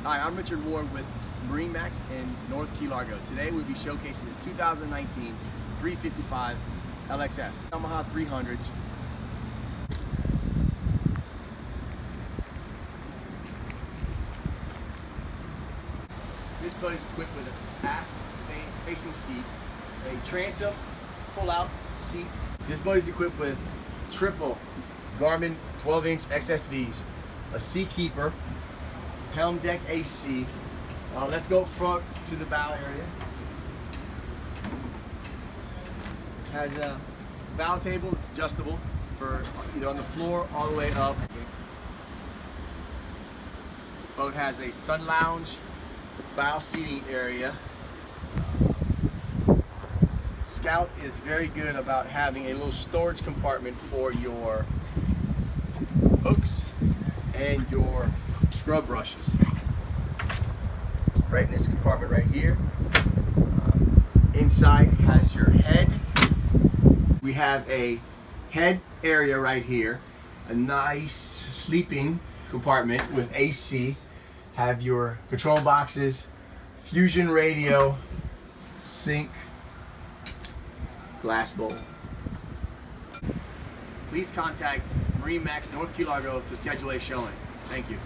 Hi, I'm Richard Ward with MarineMax in North Key Largo. Today we'll be showcasing this 2019 355 LXF Yamaha 300s. This boat is equipped with an aft-facing seat, a transom pull-out seat. This boat is equipped with triple Garmin 12-inch XSVs, a Seakeeper, helm deck AC. Let's go front to the bow area. Has a bow table that's adjustable for either on the floor all the way up. Boat has a sun lounge, bow seating area. Scout is very good about having a little storage compartment for your hooks and your scrub brushes. Right in this compartment right here. Inside has your head. We have a head area right here. A nice sleeping compartment with AC. Have your control boxes, fusion radio, sink, glass bowl. Please contact MarineMax North Key Largo to schedule a showing. Thank you.